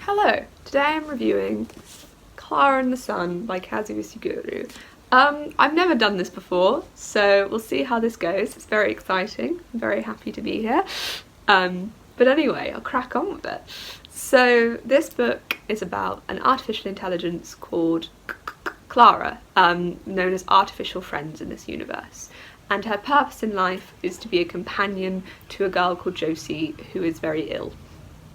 Hello, today I'm reviewing Klara and the Sun by Kazuo Ishiguro. I've never done this before, so we'll see how this goes. It's very exciting. I'm very happy to be here. But anyway, I'll crack on with it. So this book is about an artificial intelligence called Klara, known as artificial friends in this universe. And her purpose in life is to be a companion to a girl called Josie who is very ill.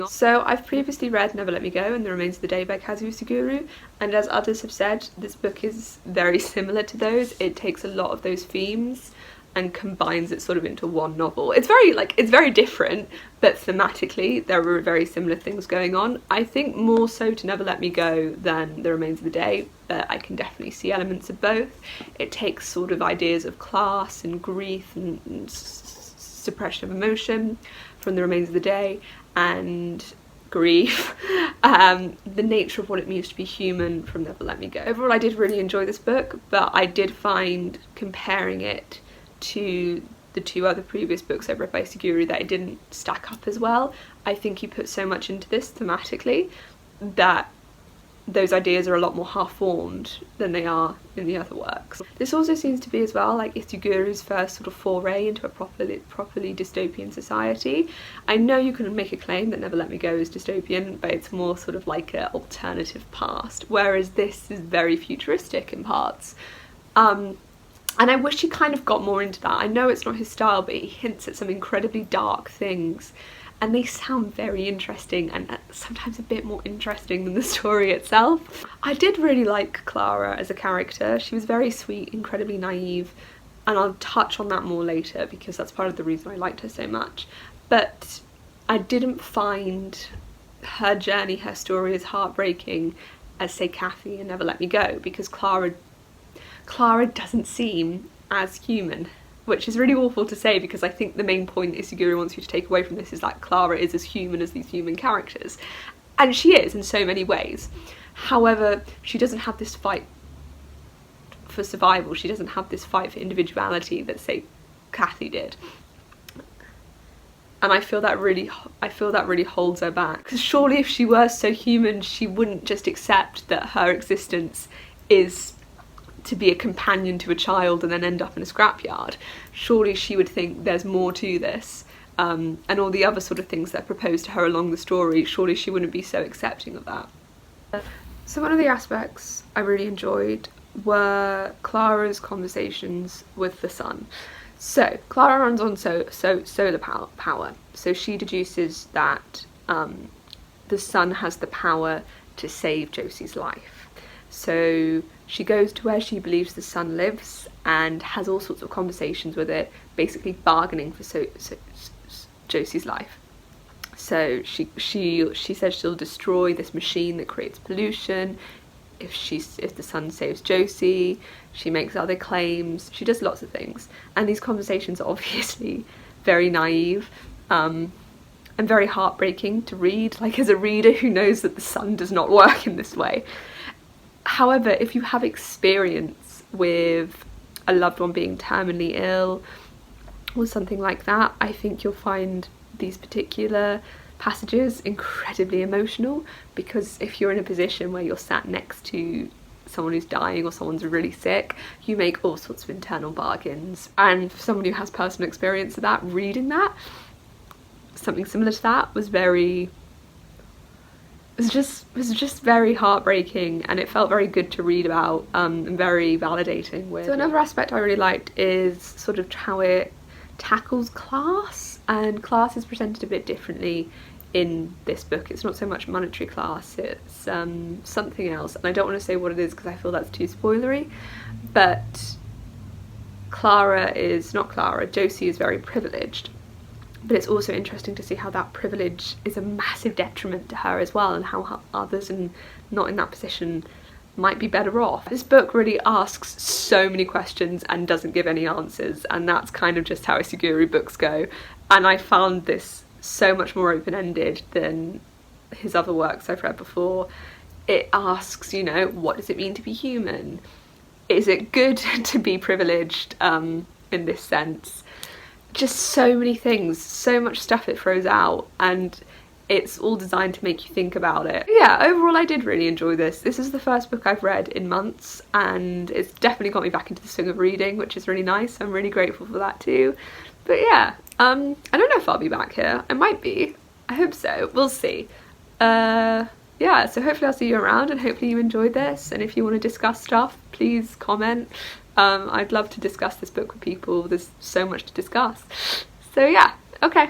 So I've previously read Never Let Me Go and The Remains of the Day by Kazuo Ishiguro, and as others have said, this book is very similar to those. It takes a lot of those themes and combines it sort of into one novel. It's very different, but thematically there are very similar things going on. I think more so to Never Let Me Go than The Remains of the Day, but I can definitely see elements of both. It takes sort of ideas of class and grief and suppression of emotion from The Remains of the Day, and grief, the nature of what it means to be human from Never Let Me Go. Overall, I did really enjoy this book, but I did find comparing it to the two other previous books I've read by Ishiguro that it didn't stack up as well. I think he put so much into this thematically that those ideas are a lot more half-formed than they are in the other works. This also seems to be as well like Ishiguro's first sort of foray into a properly dystopian society. I know you can make a claim that Never Let Me Go is dystopian, but it's more sort of like an alternative past, whereas this is very futuristic in parts. And I wish he kind of got more into that. I know it's not his style, but he hints at some incredibly dark things, and they sound very interesting and sometimes a bit more interesting than the story itself. I did really like Klara as a character. She was very sweet, incredibly naive, and I'll touch on that more later because that's part of the reason I liked her so much. But I didn't find her journey, her story as heartbreaking as, say, Kathy in Never Let Me Go, because Klara doesn't seem as human. Which is really awful to say because I think the main point Ishiguro wants you to take away from this is that Klara is as human as these human characters. And she is in so many ways. However, she doesn't have this fight for survival. She doesn't have this fight for individuality that, say, Kathy did. And I feel that really holds her back. Because surely if she were so human, she wouldn't just accept that her existence is to be a companion to a child and then end up in a scrapyard. Surely she would think there's more to this, and all the other sort of things that are proposed to her along the story, surely she wouldn't be so accepting of that. So one of the aspects I really enjoyed were Klara's conversations with the sun. So Klara runs on solar power, so she deduces that the sun has the power to save Josie's life. So she goes to where she believes the sun lives and has all sorts of conversations with it, basically bargaining for Josie's life. So she says she'll destroy this machine that creates pollution if the sun saves Josie. She makes other claims. She does lots of things, and these conversations are obviously very naive and very heartbreaking to read, like as a reader who knows that the sun does not work in this way. However, if you have experience with a loved one being terminally ill or something like that, I think you'll find these particular passages incredibly emotional, because if you're in a position where you're sat next to someone who's dying or someone's really sick, you make all sorts of internal bargains. And for someone who has personal experience of that, reading that, something similar to that was just very heartbreaking, and it felt very good to read about and very validating with. So another aspect I really liked is sort of how it tackles class, and class is presented a bit differently in this book. It's not so much monetary class, it's something else, and I don't want to say what it is because I feel that's too spoilery, but Josie is very privileged. But it's also interesting to see how that privilege is a massive detriment to her as well, and how others and not in that position might be better off. This book really asks so many questions and doesn't give any answers, and that's kind of just how Ishiguro books go. And I found this so much more open-ended than his other works I've read before. It asks, you know, what does it mean to be human? Is it good to be privileged in this sense? Just so many things, so much stuff it throws out, and it's all designed to make you think about it. Yeah, overall I did really enjoy this. This is the first book I've read in months, and it's definitely got me back into the swing of reading, which is really nice. I'm really grateful for that too. But yeah, I don't know if I'll be back here. I might be. I hope so. We'll see. Yeah, so hopefully I'll see you around, and hopefully you enjoyed this, and if you want to discuss stuff, please comment. I'd love to discuss this book with people. There's so much to discuss. So yeah, okay.